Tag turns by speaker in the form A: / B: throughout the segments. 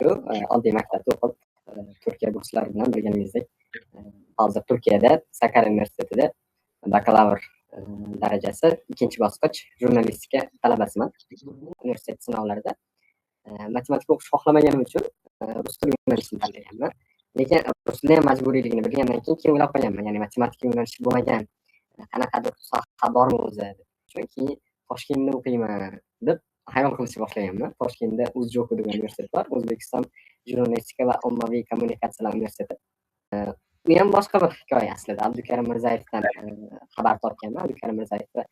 A: shu oddiy maktabda o'qib, Turkiya burslari bilan bilganingizdek, hozir Turkiyada Sakarya universitetida bakalavr darajasi 2-bosqich jurnalistika talabasiman. Universitet sinovlarida matematika o'qish xohlamaganim uchun rus tili yo'nalishini tanlaganman. Lekin rus tili ham majburiyligini bilgandan keyin o'ylab qolganman, ya'ni matematika yo'nalishi bo'lmagan qanaqadir soha bormi o'zi deb. Keyin Toshkentda o'qiyman deb xayol qilishni boshlaganman. Toshkentda UzJoK degan universitet bor, O'zbekiston jurnalistika va ommaviy kommunikatsiyalar universiteti. Bu ham boshqa bir hikoya aslida. Abdukarim Mirzayevdan xabar topganman. Abdukarim Mirzayevni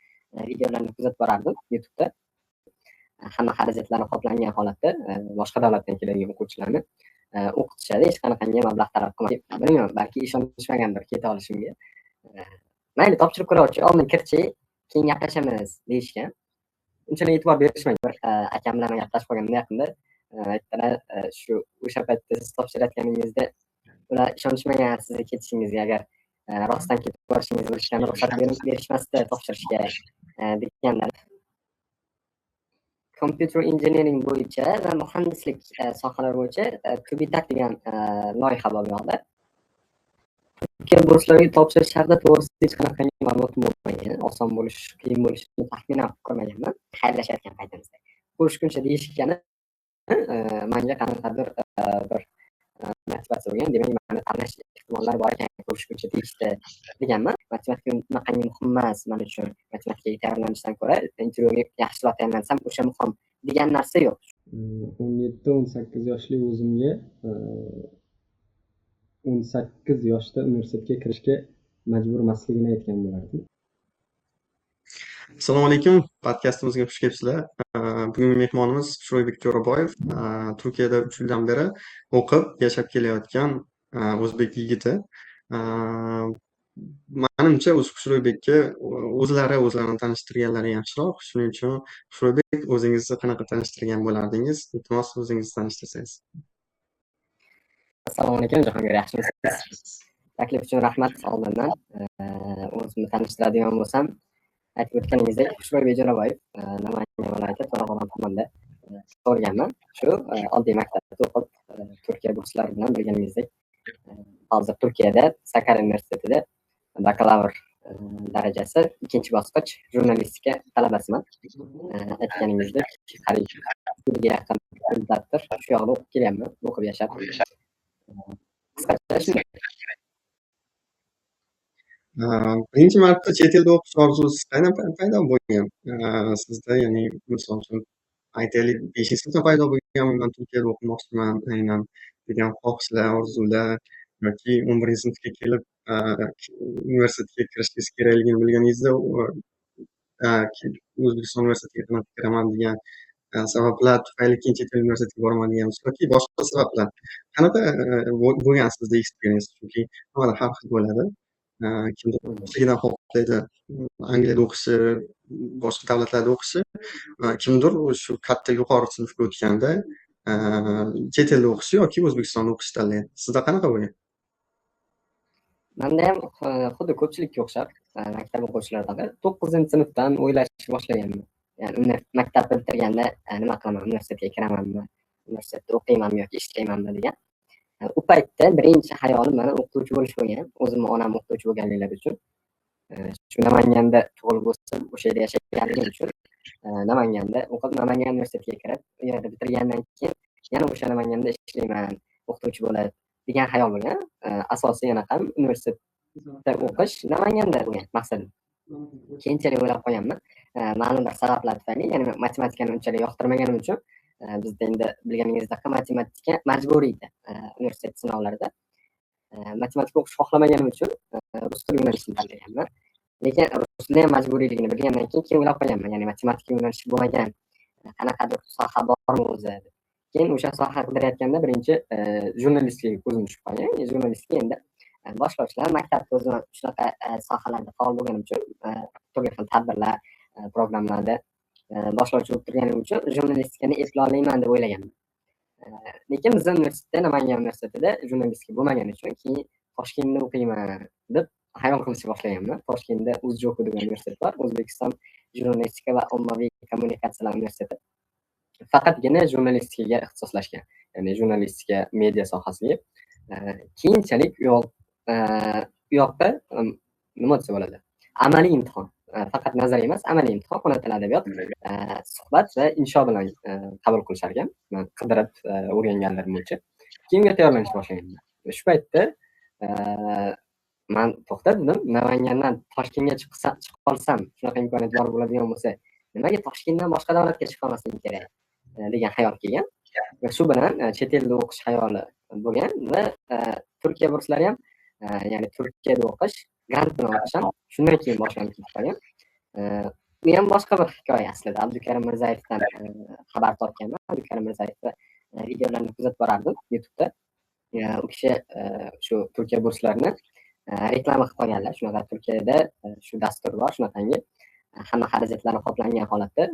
A: videolarini kuzatib borardim YouTube'da. Hamma xarajatlari qoplangan holatda boshqa davlatdan keladigan o'quvchilarni o'qitishadi. Hech qanaqangi mablag' talab qilmaydi. Bilmayman, balki ishonishmagandir keta olishimga. Mayli, topshirib ko'ruvchi, oldin kirchi, keyin gaplashamiz deyishgan. Unchalik e'tibor berishmaydi. Bir akam bilan gaplashib qolganda yaqinda aytdilar, shu o'sha paytda siz topshirayotganingizda ular ishonishmagan sizga ketishingizga, agar rostdan ketib borishingizni bilishganda ruxsat berishmasdi topshirishga deganlar. Computer engineering bo'yicha va muhandislik sohalari bo'yicha Kubitak degan loyiha bor bu yoqda. Turkiya burslariga topshirish haqida to'g'risida hech qanaqangi ma'lumot bo'lmagan. Oson bo'lish, qiyin bo'lishini taxminan qilib ko'rmaganman. Xayrlashayotgan paytimizda. Ko'rishguncha deyishgani menga qanaqadir bir motivatsiya bo'lgan. Demak, meni tanlash ehtimollari bor ekan, ko'rishguncha deyishdi deganman. Matematika unaqangi muhim emas men uchun. Matematikaga tayyorlanishdan ko'ra intervyuga yaxshiroq tayyorlansam o'sha muhim degan narsa yo'q.
B: 17-18 yoshli o'zimga 18 yoshda universitetga kirishga majbur emasligini aytgan bo'lardim.
C: Assalomu alaykum, podkastimizga xush kelibsizlar. Bugungi mehmonimiz Shuroybek Jo'raboyev, Turkiyada 3 yildan beri o'qib, yashab kelayotgan o'zbek yigiti. Menimcha Shuroybekka o'zlarini tanishtirganlari yaxshiroq. Shuning uchun Shuroybek, o'zingizni qanaqa tanishtirgan bo'lardingiz? Iltimos, o'zingizni tanishtirsangiz.
A: Assalomu alaykum, Jahongir, yaxshimisiz? Taklif uchun rahmat oldindan. O'zimni tanishtiradigan bo'lsam, aytib o'tganingizdek, Shuroybek Jo'raboyev, Namangan viloyati To'raqo'rg'on tumanida tug'ilganman. Shu oddiy maktabda o'qib, Turkiya burslari bilan bilganingizdek, hozir Turkiyada Sakarya universitetida bakalavr darajasi 2-bosqich jurnalistika talabasiman. Aytganingizdek, qariyb 1 yaqin muddatdir shu yoqda o'qib kelyapman, o'qib yashab.
C: Birinchi marta chet elda o'qish orzusi qanday paydo bo'lgan? Sizda, ya'ni misol uchun aytaylik 5-sinfda paydo bo'lganmi, men Turkiyada o'qimoqchiman aynan degan xohishlar, orzular yoki 11-sinfga kelib universitetga kirishingiz kerakligini bilganingizda O'zbekiston universitetiga qanday kiraman degan sabablar tufayli keyin chet el universitetiga boraman degansiz yoki boshqa sabablar. Qanaqa bo'lgan sizda experience? Chunki hammalar har xil bo'ladi. Kimdir yoshligidan xohlaydi Angliyada o'qishi, boshqa davlatlarda o'qishi, kimdir shu katta yuqori sinfga o'tganda chet elda o'qishi yoki O'zbekistonda o'qishni tanlaydi. Sizda qanaqa bo'lgan?
A: Menda ham xuddi ko'pchilikka o'xshab, maktab o'quvchilaridaqa 9-sinfdan o'ylashni boshlaganman. Ya'ni maktabni bitirganda nima qilaman, universitetga kiramanmi, universitetda o'qiymanmi yoki ishlaymanmi degan. U paytda birinchi hayolim mana o'qituvchi bo'lish bo'lgan. O'zimni onam o'qituvchi bo'lganliklari uchun. Shu Namanganda tug'ilib o'sib, o'sha yerda yashaganligim uchun Namanganda o'qib, Namangan universitetiga kirib, u yerda bitirgandan keyin yana o'sha Namanganda ishlayman, o'qituvchi bo'lib degan hayol bo'lgan. Asosiy yana ham universitetda o'qish Namanganda bo'lgan maqsadim. Keyinchalik o'ylab qo'yganman. Ma'lum bir sabablar tufayli, ya'ni matematikani unchalik yoqtirmaganim uchun bizda endi bilganingizdek matematika majburiy edi universitet sinovlarida. Matematika o'qish xohlamaganim uchun rus tili yo'nalishini tanlaganman. Lekin rus tili ham majburiyligini bilgandan keyin o'ylab qolganman, ya'ni matematika yo'nalishi bo'lmagan qanaqadir soha bormi o'zi deb. Keyin o'sha soha qidirayotganda birinchi jurnalistikaga ko'zim tushib qolgan. Jurnalistika endi boshlovchilar maktabda o'zim shunaqa sohalarda faol bo'lganim uchun turli xil tadbirlar, programmalarda boshlovchi bo'lib turganim uchun jurnalistikani eplolmayman deb o'ylaganman. Lekin bizning universitetda, Namangan universitetida jurnalistika bo'lmagani uchun keyin Toshkentda o'qiyman deb xayol qilishni boshlaganman. Toshkentda UzJoK degan universitet bor, O'zbekiston jurnalistika va ommaviy kommunikatsiyalar universiteti. faqatgina jurnalistikaga ixtisoslashgan, ya'ni jurnalistika, media sohasiga. Keyinchalik u yoqda nima desa bo'ladi? Amaliy imtihon, faqat nazariy emas, amaliy imtihon, ona tili adabiyot, suhbat va insho bilan qabul qilishar ekan. Men qidirib o'rganganlarim bo'yicha. Kiyimga tayyorlanishni boshlaganman. Shu paytda man to'xta dedim, Namangandan Toshkentga chiqib qolsam, shunaqa imkoniyat bor bo'ladigan bo'lsa, nimaga Toshkentdan boshqa davlatga chiqa olmasligim kerak degan xayol kelgan. Va shu bilan chet elda o'qish xayoli bo'lgan va Turkiya burslari ham, ya'ni Turkiyada o'qish, grant bilan o'qish ham shundan keyin boshlanib ketib qolgan. Bu ham boshqa bir hikoya aslida. Abdukarim Mirzayevdan xabar topganman. Abdukarim Mirzayevni videolarini kuzatib borardim YouTube'da. U kishi shu Turkiya burslarini reklama qilib qolganlar. Shunaqa Turkiyada shu dastur bor, shunaqangi hamma xarajatlarni qoplangan holatda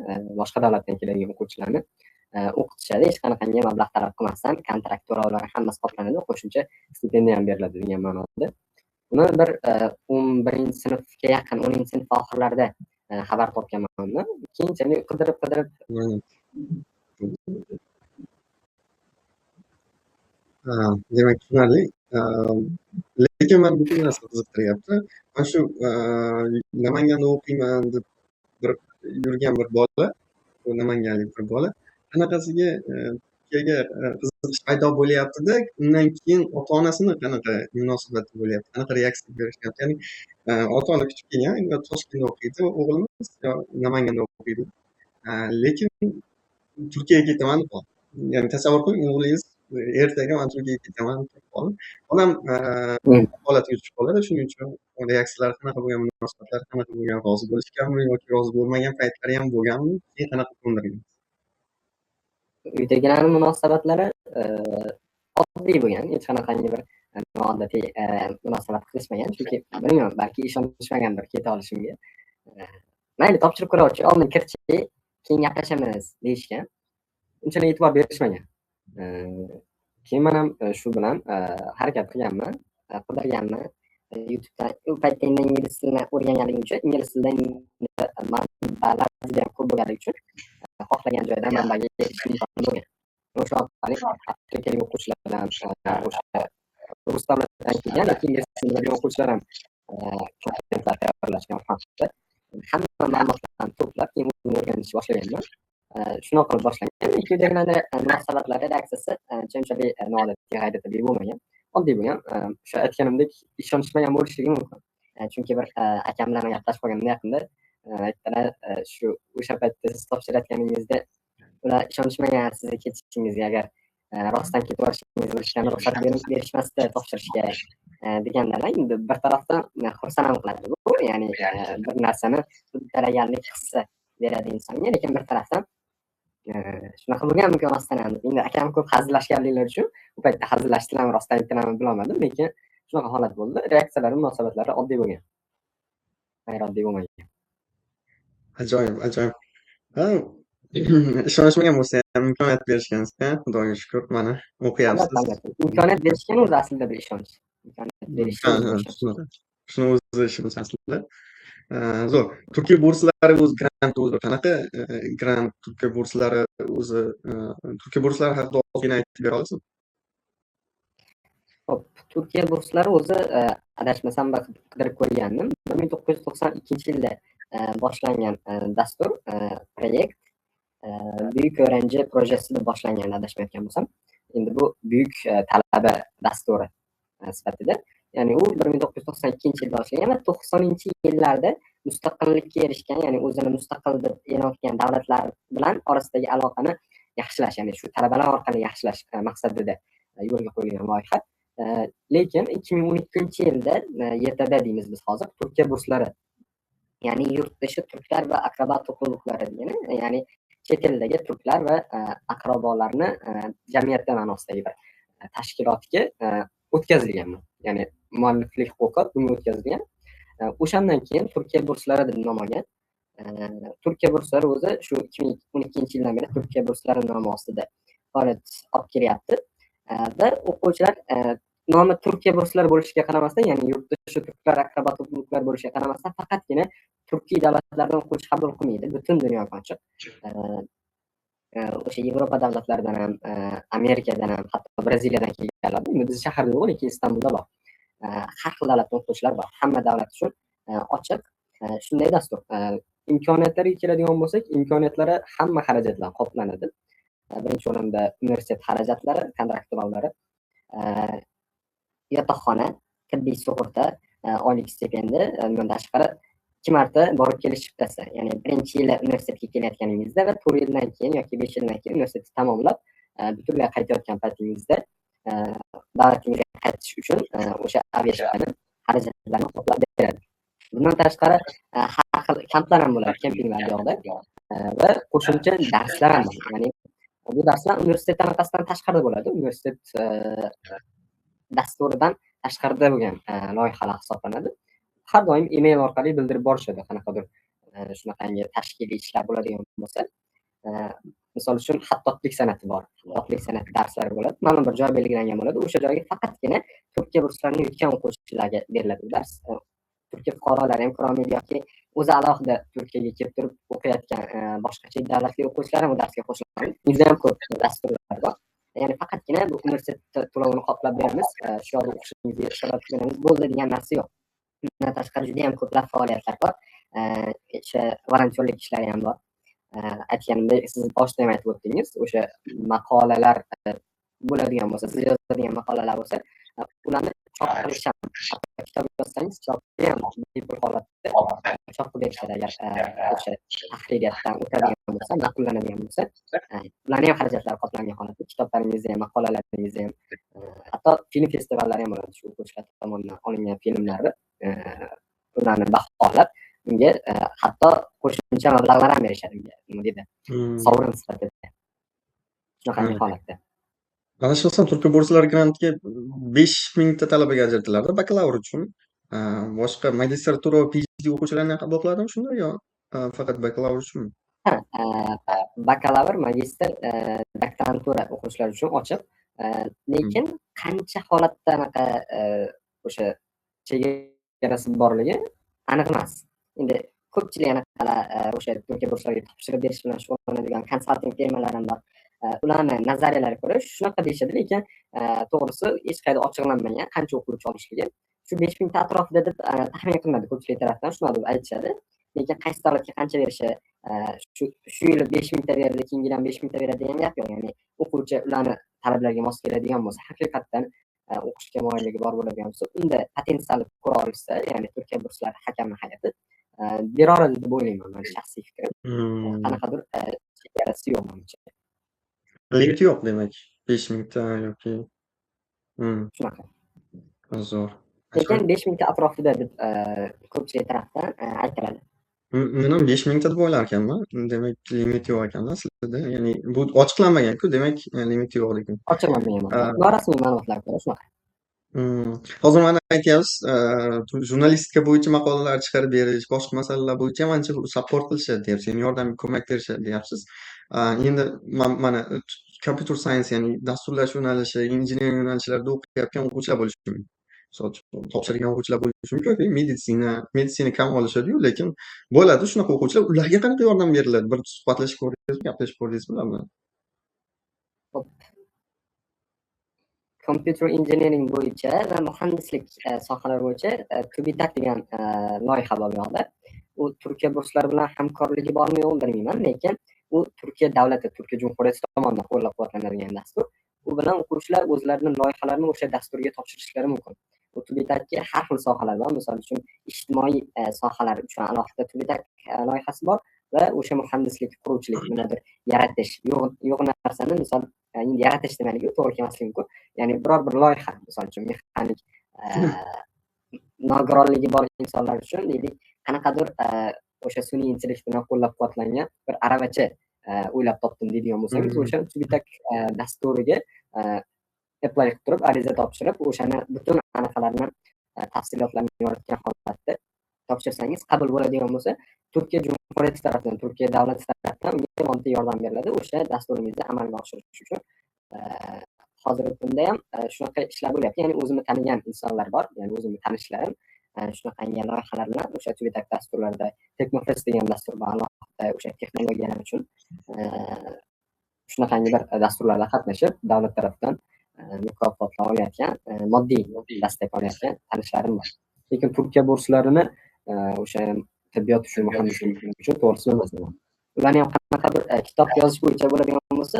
A: boshqa davlatdan keladigan o'quvchilarni o'qitishadi. Hech qanaqangi mablag' talab qilmasdan kontrakt to'lovlari hammasi qoplanadi, qo'shimcha stipendiya ham beriladi degan ma'noda. Buni bir 11-sinfga yaqin, 10-sinf oxirlarida xabar topganman undan. Keyinchalik qidirib
C: demak, tushunarli. Lekin meni bitta narsa qiziqtiryapti. Mana shu Namanganda o'qiyman deb yurgan bir bola, u namanganlik bir bola, qanaqasiga Turkiyaga qiziqish paydo bo'lyapti-da, undan keyin ota-onasini qanaqa munosabati bo'lyapti, qanaqa reaksiya berishyapti? Ya'ni ota-ona kuchib kelgan, Toshkentda o'qiydi, o'g'limiz Namanganda o'qiydi. Lekin Turkiyaga ketaman deb qoldi. Ya'ni tasavvur qiling, o'g'lingiz ertaga man Turkiyaga ketaman deb qoldi. Odam holatiga tushib qoladi. Shuning uchun reaksiyalari qanaqa bo'lgan, munosabatlari qanaqa bo'lgan, rozi bo'lishganmi yoki rozi bo'lmagan paytlari ham bo'lganmi? Keyin qanaqa ko'ndirgan?
A: Uydagilarning munosabatlari oddiy bo'lgan. Hech qanaqangi bir noodatiy munosabat qilishmagan. Chunki bilmayman, balki ishonishmagandir keta olishimga. Mayli, topshirib ko'ruvchi, oldin kirchi, keyin gaplashamiz deyishgan. Unchalik e'tibor berishmagan. Keyin men ham shu bilan harakat qilganman, qidirganman. YouTube'dan u paytda ingliz tilini o'rganganligim uchun, ingliz tilida manbalar juda ham ko'p bo'lganligi uchun xohlagan joyda manbaga erishishim imkoni bo'lgan. O'sha orqali turkiyalik o'quvchilar bilan o'sha rus davlatidan kelgan yoki ingliz tilida bilgan o'quvchilar ham kontentlar tayyorlashgan vaqtda hamma ma'lumotlarni to'plab keyin o'zim o'rganishni boshlaganman. Shunaqa qilib boshlagan. Ikkidagilarni munosabatlari, reaksiyasi unchalik noodatiy, g'ayrioddiy bo'lmagan. Oddiy bo'lgan. O'sha aytganimdek, ishonishmagan bo'lishligi mumkin. Chunki bir akam bilan gaplashib qolganimda yaqinda aytdilar, shu o'sha paytda siz topshirayotganingizda ular ishonishmagan sizga ketishingizga, agar rostdan ketib borishingizni bilishganda ruxsat berishmasdi topshirishga deganlar. Endi bir tarafdan xursand ham qiladi bu, ya'ni bir narsani uddalaganlik hissi beradi insonga, lekin bir tarafdan shunaqa bo'lganmikan rostdan ham. Endi akam ko'p hazillashganliklari uchun u paytda hazillashdilarmi, rostdan aytdilarmi bilolmadim, lekin shunaqa holat bo'ldi. Reaksiyalari, munosabatlari oddiy bo'lgan. G'ayrioddiy bo'lmagan.
C: Ajoyib, ajoyib. Ishonishmagan bo'lsa ham imkoniyat berishgansiz-da, Xudoga shukr, mana o'qiyapsiz.
A: Imkoniyat berishgan o'zi aslida bir ishonch. Imkoniyat berish.
C: Shuni o'zi ishimiz aslida. Zo'r. Turkiya burslari o'zi grant o'zi qanaqa grant Turkiya burslari o'zi Turkiya burslari haqida ozgina aytib bera olasizmi?
A: Xo'p, Turkiya burslari o'zi adashmasam qidirib ko'rgandim. 1992-yilda boshlangan dastur, proyekt buyuk o'rganchi projesi deb boshlangan adashmayotgan bo'lsam. Endi bu buyuk talaba dasturi sifatida. Ya'ni u 1992-yilda boshlangan va 90-yillarda mustaqillikka erishgan, ya'ni o'zini mustaqil deb e'lon qilgan davlatlar bilan orasidagi aloqani yaxshilash, ya'ni shu talabalar orqali yaxshilash maqsadida yo'lga qo'yilgan loyiha. Lekin 2012-yilda YTD deymiz biz hozir, Turkiya burslari, ya'ni yurtdoshi turklar va aqrabo to'qnaliklari degani, ya'ni chet eldagi turklar va aqrabolarni jamiyatda ma'nosidagi bir tashkilotga o'tkazilgan. Ya'ni mualliflik huquqi bunga o'tkazilgan. O'shandan keyin Turkiya burslari deb nom olgan. Turkiya burslari o'zi shu 2012-yildan beri Turkiya burslari nomi ostida faoliyat olib kelyapti. Va o'quvchilar nomi Turkiya burslari bo'lishiga qaramasdan, ya'ni yurtdoshi turklar, aqrabo to'qnaliklari bo'lishiga qaramasdan faqatgina turkiy davlatlardan o'quvchi qabul qilmaydi, butun dunyoga ochiq. o'sha Yevropa davlatlaridan ham, Amerikadan ham, hatto Braziliyadan kelganlar bor. Endi bizning shaharda yo'q, lekin Istanbulda bor. Har xil davlatdan o'quvchilar bor. Hamma davlat uchun ochiq shunday dastur. Imkoniyatlariga keladigan bo'lsak, imkoniyatlari hamma xarajatlar qoplanadi. Birinchi o'rinda universitet xarajatlari, kontrakt to'lovlari, yotoqxona, tibbiy sug'urta, oylik stipendiya, undan tashqari 2 marta borib kelish chiptasi. Ya'ni birinchi yili universitetga kelayotganingizda va 4 yildan keyin yoki 5 yildan keyin universitetni tamomlab, butunlay qaytayotgan paytingizda davlatingizga qaytish uchun o'sha aviachiptani xarajatlarni qoplab beradi. Bundan tashqari har xil kamplar ham bo'ladi, kempinglar bu yoqda va qo'shimcha darslar ham bor. Ya'ni bu darslar universitet anaqasidan tashqarida bo'ladi. Universitet dasturidan tashqarida bo'lgan loyihalar hisoblanadi. Har doim email orqali bildirib borishadi, qanaqadir shunaqangi tashkiliy ishlar bo'ladigan bo'lsa. Misol uchun xattotlik san'ati bor. Xattotlik san'ati darslari bo'ladi. Ma'lum bir joy belgilangan bo'ladi. O'sha joyga faqatgina Turkiya burslarini yutgan o'quvchilarga beriladi bu dars. Turkiya fuqarolari, imkoni yoki o'zi alohida Turkiyaga kelib turib o'qiyotgan boshqa chet davlatli o'quvchilar ham bu darsga qo'shiladi. Juda ham ko'p dasturlar bor. Ya'ni faqatgina bu universitet to'lovini qoplab beramiz, shu yerda o'qishingizga sharoit beramiz, bo'ldi degan narsa yo'q. Bundan tashqari juda ham ko'plab faoliyatlar bor. O'sha volontyorlik ishlari ham bor. Aytganimdek, siz boshida ham aytib o'tdingiz, o'sha maqolalar bo'ladigan bo'lsa, siz yozadigan maqolalar bo'lsa, ularni chop qilish ham, kitob yozsangiz chopga ham bepul holatda chop qilib berishadi agar o'sha tahririyatdan o'tadigan bo'lsa, ma'qullanadigan bo'lsa, ularni ham xarajatlari qoplangan holatda kitoblaringizni ham, maqolalaringizni ham, hatto film festivallari ham bo'ladi, shu o'quvchilar tomonidan olingan filmlarni ularni baholab, unga hatto qo'shimcha mablag'lar ham berishadi unga, nima deydi, sovrin sifatida. Shunaqangi holatda.
C: Adashmasam Turkiya bursalari grantiga 5000 ta talabaga ajratiladi bakalavr uchun. Boshqa magistratura va PhD o'quvchilarni ham qabul qiladimi shunda yo faqat bakalavr uchunmi?
A: Ha, bakalavr, magistr, doktorantura o'quvchilar uchun ochiq. Lekin qancha holatda anaqa o'sha chegarasi borligi aniq emas. Endi ko'pchilik anaqalar o'sha Turkiya burslariga topshirib berish bilan shug'ullanadigan konsalting firmalar ham bor. Ularni nazariyalariga ko'ra shunaqa deyishadi, lekin to'g'risi hech qayerda ochiqlanmagan qancha o'quvchi olishligi. Shu 5000 ta atrofida deb taxmin qilinadi ko'pchilik tarafdan, shunaqa deb aytishadi. Lekin qaysi davlatga qancha berishi, shu yili 5000 ta berdi, keyingi yil ham 5000 ta beradi degan gap yo'q. Ya'ni o'quvchi ularni talablariga mos keladigan bo'lsa, haqiqatdan o'qishga moyilligi bor bo'ladigan bo'lsa, unda potensialni ko'ra olishsa, ya'ni Turkiya burslari hakamni hay'ati beroradi deb o'ylayman, men shaxsiy fikrim. Qanaqadir chegarasi yo'q menimcha.
C: Limiti yo'q demak. 5000 ta yoki
A: Shunaqa.
C: zo'r.
A: Lekin 5000 ta atrofida deb ko'pchilik tarafdan aytiladi.
C: Men ham 5000 ta deb o'ylar ekanman. Demak, limit yo'q ekan-da sizda. Ya'ni bu ochiqlanmagan-ku, demak limiti yo'q ekan.
A: Ochiqlanmagan. Norasmiy ma'lumotlarga ko'ra shunaqa.
C: Hozir mana aytyapsiz, jurnalistika bo'yicha maqolalar chiqarib berish, boshqa masalalar bo'yicha ham ancha support qilishadi deyapsiz, ya'ni yordam, ko'mak berishadi deyapsiz. Endi mana computer science, ya'ni dasturlash yo'nalishi, injiniring yo'nalishlarida o'qiyotgan o'quvchilar bo'lishi mumkin. Misol uchun topshirgan o'quvchilar bo'lishi mumkin yoki meditsina kam olishadi-yu, lekin bo'ladi shunaqa o'quvchilar. Ularga qanaqa yordam beriladi? Bir suhbatlashib ko'rdingizmi, gaplashib ko'rdingizmi ular bilan?
A: Computer engineering bo'yicha va muhandislik sohalari bo'yicha Tubitak degan loyiha bor bu yoqda. U Turkiya burslari bilan hamkorligi bormi yo'qmi bilmayman, lekin u Turkiya davlati, Turkiya Jumhuriyati tomonidan qo'llab-quvvatlanadigan dastur. U bilan o'quvchilar o'zlarining loyihalarini o'sha dasturga topshirishlari mumkin. Bu Tubitakga har xil sohalar bor. Misol uchun ijtimoiy sohalar uchun alohida Tubitak loyihasi bor va o'sha muhandislik, quruvchilik, nimadir yaratish, yo'q narsani misol endi yaratish demaligi to'g'ri kelmasligi mumkin. Ya'ni biror bir loyiha, misol uchun mexanik nogironligi bor insonlar uchun deylik, qanaqadir o'sha sun'iy intellekt bilan qo'llab-quvvatlangan bir aravacha o'ylab topdim deydigan bo'lsangiz, o'sha Tubitak dasturiga apply qilib turib, ariza topshirib, o'shani butun anaqalarni tafsilotlarini yoritgan holatda topshirsangiz qabul bo'ladigan bo'lsa, Turkiya Jumhuriyati tarafidan, Turkiya davlati tarafidan unga moddiy yordam beriladi o'sha dasturingizni amalga oshirish uchun. Hozirgi kunda ham shunaqa ishlar bo'lyapti. Ya'ni o'zimni tanigan insonlar bor, ya'ni o'zimni tanishlarim shunaqangi loyihalar bilan o'sha Tubitak dasturlarida Technofest degan dastur bor, alohida o'sha texnologiyalar uchun shunaqangi bir dasturlarda qatnashib, davlat tarafidan mukofotlar olayotgan, moddiy dastak olayotgan tanishlarim bor. Lekin Turkiya burslarini o'sha tibbiyot uchun, muhandislik uchun to'g'risini bilmasdim. Ularni ham qanaqadir kitob yozish bo'yicha bo'ladigan bo'lsa,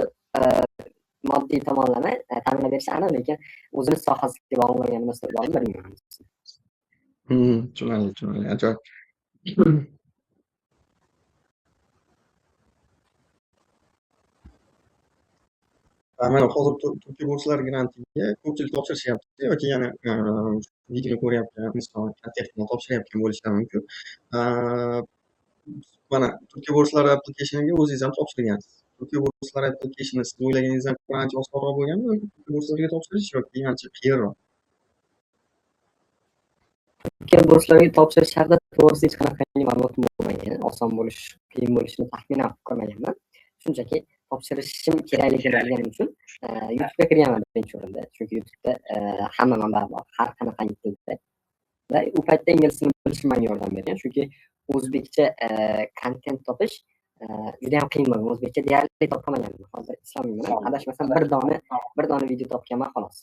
A: moddiy tomonlama ta'minlab berishi aniq, lekin o'zini sohasiga bog'liq bo'lgan narsa bormi bilmayman.
C: Tushunarli, ajoyib. Mana hozir Turkiya burslari grantiga ko'pchilik topshirishyapti yoki yana video ko'ryapgan inson katta ehtimol topshirayotgan bo'lishlari mumkin. Mana Turkiya burslari applikationiga o'zingiz ham topshirgansiz. Turkiya burslari applikationi siz o'ylaganingizdan ko'ra ancha osonroq bo'lganmi Turkiya burslariga topshirish yoki ancha qiyinroq?
A: Turkiya burslariga topshirish haqida to'g'risi hech qanaqangi ma'lumotim bo'lmagan. Oson bo'lish, qiyin bo'lishini taxminan ko'rmaganman. Shunchaki topshirishim kerakligini bilganim uchun YouTube'ga kirganman birinchi o'rinda. Chunki YouTube'da hamma manba bor, har qanaqangi tilda. Va u paytda ingliz tilini bilishim menga yordam bergan. Chunki o'zbekcha kontent topish juda ham qiyin bo'lgan. O'zbekcha deyarli topolmaganman. Hozir islomiy bilan adashmasam bir dona video topganman xolos.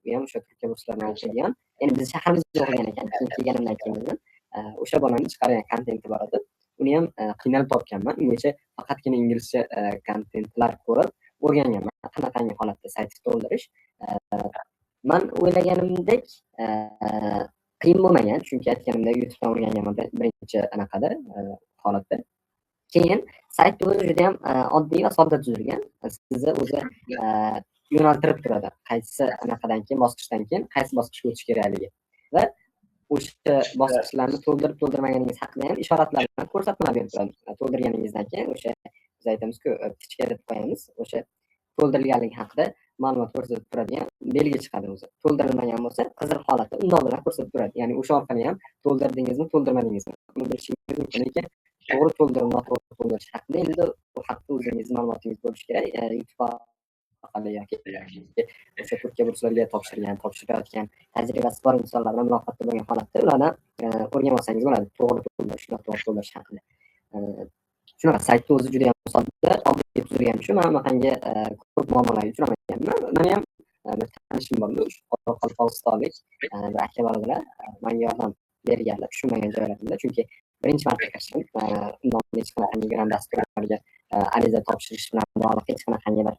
A: Bu ham o'sha Turkiya burslaridan o'qigan. Endi biz shahrimizda o'qigan ekan, keyin kelganimdan keyin o'sha bolani chiqargan kontenti bor edi. Uni ham qiynalib topganman. Ungacha faqatgina inglizcha kontentlar ko'rib o'rganganman. Qanaqangi holatda saytni to'ldirish. Men o'ylaganimdek qiyin bo'lmagan, chunki aytganimdek YouTube'dan o'rganganman birinchi anaqada holatda. Keyin sayt o'zi juda ham oddiy va sodda tuzilgan. Sizni o'zi yo'naltirib turadi. Qaysi anaqadan keyin, bosqichdan keyin qaysi bosqichga o'tish kerakligi va o'sha bosqichlarni to'ldirmaganingiz haqida ham ishoratlar bilan ko'rsatmalar berib turadi. To'ldirganingizdan keyin o'sha biz aytamiz-ku, tichka deb qo'yamiz. O'sha to'ldirilganligi haqida ma'lumot ko'rsatib turadigan belgi chiqadi o'zi. To'ldirilmagan bo'lsa, qizil holatda undoq bilan ko'rsatib turadi. Ya'ni o'sha orqali ham to'ldirdingizmi, to'ldirmadingizmi buni bilishingiz mumkin. Lekin to'g'ri to'ldirib, noto'g'ri to'ldirish haqida endi bu haqda o'zingiz ma'lumotingiz bo'lishi kerak. YouTube orqali yoki o'sha Turkiya burslariga topshirayotgan tajribasi bor insonlar bilan muloqotda bo'lgan holatda ulardan o'rganib olsangiz bo'ladi. To'g'ri to'ldirish, noto'g'ri to'ldirish haqida. Shunaqa saytni o'zi juda ham sodda, oddiy tuzilgani uchun men bunaqangi ko'p muammolarga uchramaganman. Meni ham bir tanishim bor, Qoraqalpog'istonlik bir aka bor-edilar, menga yordam berganlar tushunmagan joylarimda. Chunki birinchi marta kirishim, undan hech qanaqangi grant dasturlariga ariza topshirish bilan bog'liq hech qanaqangi bir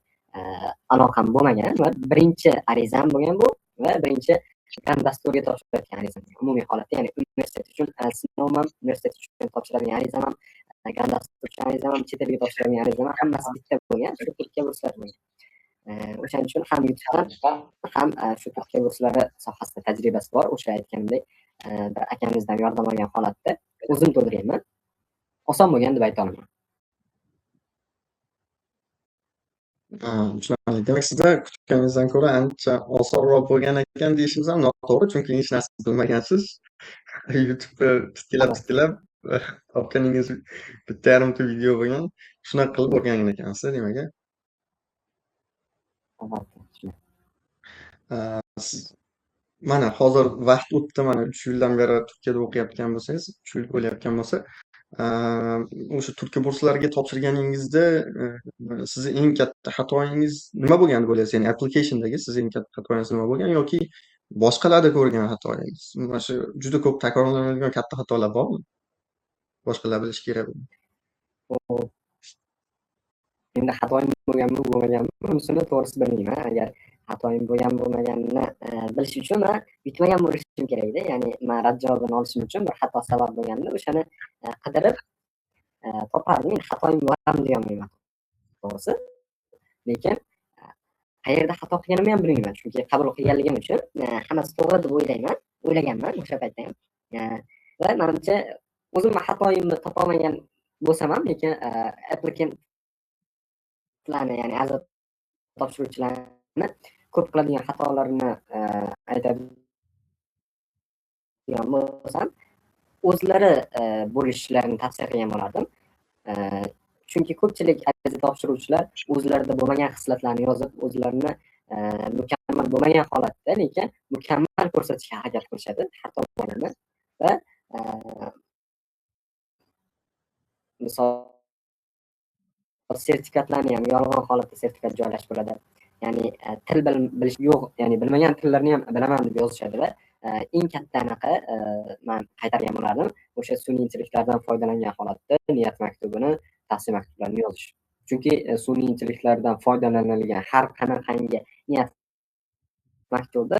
A: aloqam bo'lmagan va birinchi arizam bo'lgan bu va birinchi grant dasturiga topshirayotgan arizam. Umumiy holatda, ya'ni universitet uchun sinovman, universitet uchun topshiradigan arizam ham, grant dastur uchun arizam ham, chet elga topshiradigan arizam ham hammasi bitta bo'lgan, shu Turkiya burslari bo'lgan. O'shaning uchun ham YouTube'dan ham shu Turkiya burslari sohasida tajribasi bor. O'sha aytganimdek bir akamizdan yordam olgan holatda o'zim to'ldirganman. Oson bo'lgan deb ayta olaman.
C: Tushunarli. Demak, sizda kutganingizdan ko'ra ancha osonroq bo'lgan ekan deyishimiz ham noto'g'ri, chunki hech narsa bilmagansiz. YouTube'da titkilab topganingiz bitta yarimta video bo'lgan. Shunaqa qilib o'rgangan ekansiz, demak. Mana hozir vaqt o'tdi, mana 3 yildan beri Turkiyada o'qiyotgan bo'lsangiz, 3 yil bo'layotgan bo'lsa, o'sha Turkiya burslariga topshirganingizda sizni eng katta xatoyingiz nima bo'lgan deb o'ylaysiz? Ya'ni applicationdagi sizni eng katta xatoyingiz nima bo'lgan yoki boshqalarda ko'rgan xatoyingiz? Mana shu juda ko'p takrorlanadigan katta xatolar bormi? Boshqalar bilishi kerak.
A: Endi xatoyim bo'lganmi, bo'lmaganmi, bunisini to'g'risi bilmayman. Agar xatoyim bo'lgan-bo'lmaganini bilish uchun men yutmagan bo'lishim kerak edi. Ya'ni men rad javobini olishim uchun bir xato sabab bo'lganda o'shani qidirib topardim. Xatoyim bo'larmi deyolmayman to'g'risi. Lekin qayerda xato qilganimni ham bilmayman. Chunki qabul qilganligim uchun hammasi to'g'ri deb o'ylaganman o'sha paytda ham. Va menimcha o'zim xatoyimni topolmagan bo'lsam ham, lekin applikantlarni, ya'ni ariza topshiruvchilarni ko'p qiladigan xatolarini aytadigan bo'lsam, o'zlari bo'lishlarini tavsiya qilgan bo'lardim. Chunki ko'pchilik ariza topshiruvchilar o'zlarida bo'lmagan xislatlarni yozib, o'zlarini mukammal bo'lmagan holatda, lekin mukammal ko'rsatishga harakat qilishadi har tomonlama va misol sertifikatlarni ham yolg'on holatda sertifikat joylash bo'ladi. Ya'ni til bilish yo'q, ya'ni bilmagan tillarni ham bilaman deb yozishadi va eng katta anaqa man qaytargan bo'lardim o'sha sun'iy intellektlardan foydalangan holatda niyat maktubini, tavsiya maktublarini yozish. Chunki sun'iy intellektlardan foydalanilgan har qanaqangi niyat maktubi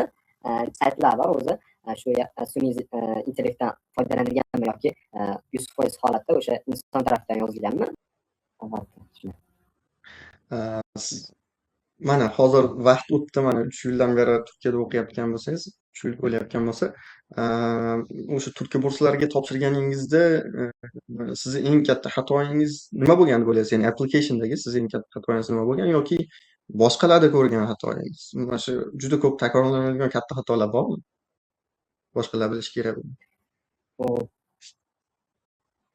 A: saytlar bor o'zi shu sun'iy intellektdan foydalanilganmi yoki 100% holatda o'sha inson tarafidan yozilganmi?
C: Mana hozir vaqt o'tdi, mana 3 yildan beri Turkiyada o'qiyotgan bo'lsangiz, 3 yil bo'layotgan bo'lsa, o'sha Turkiya burslariga topshirganingizda sizni eng katta xatoyingiz nima bo'lgan deb o'ylaysiz? Ya'ni applicationdagi sizni eng katta xatoyingiz nima bo'lgan yoki boshqalarda ko'rgan xatoyingiz? Mana shu juda ko'p takrorlanadigan katta xatolar bormi? Boshqalar bilishi kerak.
A: Hop.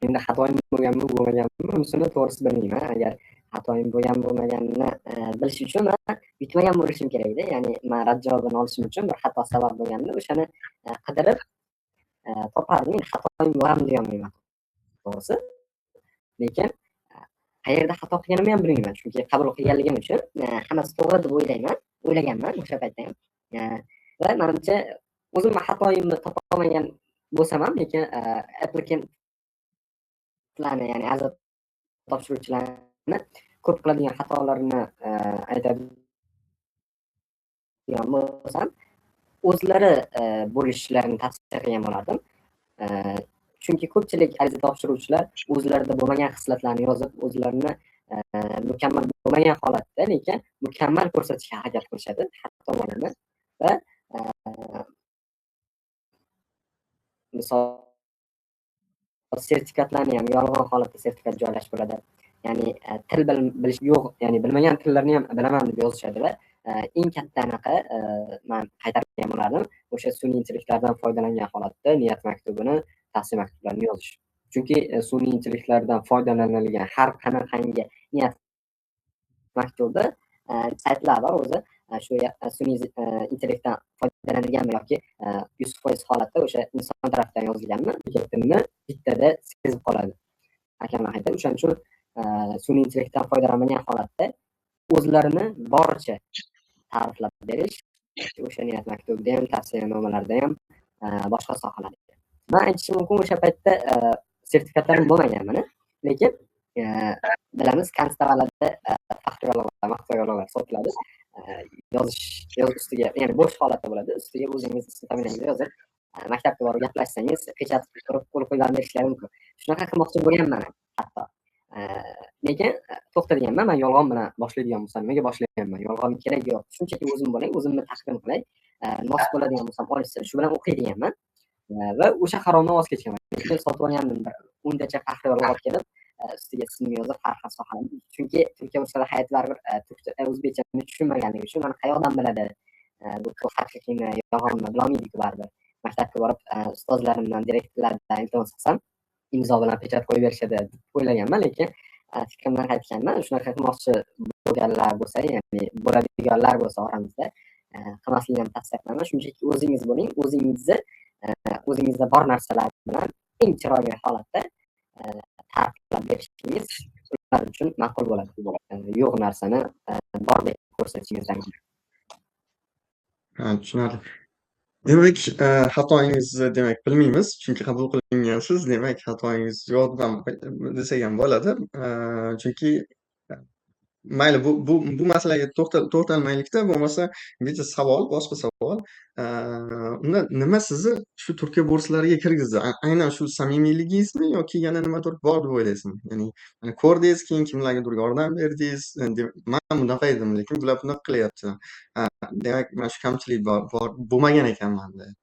A: Endi xatoyim bo'lganmi, bo'lmaganmi, unisini to'g'risi bilmayman. Agar xatoyim bo'lgan-bo'lmaganini bilish uchun man yutmagan bo'lishim kerak-da. Ya'ni man rad javobini olishim uchun bir xato sabab bo'lganda o'shani qidirib topardim. Endi xatoyim bormi deyolmayman to'g'risi. Lekin qayerda xato qilganimni ham bilmayman. Chunki qabul qilganligim uchun hammasi to'g'ri deb o'ylaganman o'sha paytda ham. Va menimcha o'zim xatoyimni topolmagan bo'lsam ham, lekin applicantlarni, ya'ni ariza topshiruvchilarni ko'p qiladigan xatolarini aytadigan bo'lsam, o'zlari bo'lishlarini tavsiya qilgan bo'lardim. Chunki ko'pchilik ariza topshiruvchilar o'zlarida bo'lmagan xislatlarni yozib, o'zlarini mukammal bo'lmagan holatda, lekin mukammal ko'rsatishga harakat qilishadi xatolarni va misol sertifikatlarni ham yolg'on holatda sertifikat joylash bo'ladi. Ya'ni til bilish yo'q, ya'ni bilmagan tillarni ham bilaman deb yozishadi va eng katta anaqa man qaytargan bo'lardim o'sha sun'iy intellektlardan foydalangan holatda niyat maktubini, tavsiya maktublarini yozish. Chunki sun'iy intellektlardan foydalanilgan har qanaqangi niyat maktubi saytlar bor o'zi shu sun'iy intellektdan foydalanilganmi yoki 100% holatda o'sha inson tarafidan yozilganmi, tilni bittada sezib qoladi. Akamlar aytadi, o'shaning uchun sun'iy intellektdan foydalanmagan holatda o'zlarini boricha ta'riflab berish o'sha niyat maktubida ham, tavsiyanomalarda ham, boshqa sohalarda. Men aytishim mumkin, o'sha paytda sertifikatlarim bo'lmagan meni, lekin bilamiz konstavallarda faxriy yorliqlar, maqtov yorliqlar sotiladi. Yozish ustiga, ya'ni bo'sh holatda bo'ladi. Ustiga o'zingiz ism familiyangizni yozib, maktabga borib gaplashsangiz, pechat turib qo'l qo'yib berishlari mumkin. Shunaqa qilmoqchi bo'lganman hatto. Lekin to'xtadiganman, men yolg'on bilan boshlaydigan bo'lsam, nimaga boshlayapman? Yolg'on kerak yo'q. Shunchaki o'zim bo'lay, o'zimni taqdim qilay. Munosib bo'ladigan bo'lsam olishsa, shu bilan o'qiy deganman. Va o'sha qarordan voz kechganman. Lekin sotib olgandim, bir 10 tacha faxriy yorliq olib kelib, ustiga ismimni yozib har xil sohalarni. Chunki Turkiya burslari hay'ati baribir o'zbekchani tushunmaganligi uchun meni qayoqdan biladi? Bu haqiqiymi, yolg'onmi bilolmaydik baribir. Maktabga borib ustozlarimdan, direktorlardan iltimos qilsam, imzo bilan pechat qo'yib berishadi deb o'ylaganman, lekin fikrimdan qaytganman. Shunaqa qilmoqchi bo'lganlar bo'lsa, ya'ni bo'ladiganlar bo'lsa oramizda qilmaslikni tavsiya qilaman. Shunchaki o'zingiz bo'ling, o'zingizda bor narsalar bilan eng chiroyli holatda ta'riflab berishingiz ular uchun ma'qul bo'ladi. Yo'q narsani bordek ko'rsatishingiz mumkin.
C: Ha, tushunarli. Demak, xatoyingizni demak bilmaymiz, chunki qabul qilingansiz. Demak, xatoyingiz yo'q desak ham bo'ladi. Chunki mayli, bu masalaga to'xtalmaylikda, bo'lmasa bitta savol, boshqa savol. Unda nima sizni shu Turkiya burslariga kirgizdi? Aynan shu samimiyligingizmi yoki yana nimadir bor deb o'ylaysizmi? Ya'ni ko'rdingiz, keyin kimlargadir yordam berdingiz. Men bunaqa edim, lekin bular bunaqa qilyapti. Demak, mana shu kamchilik bor bo'lmagan ekan menda.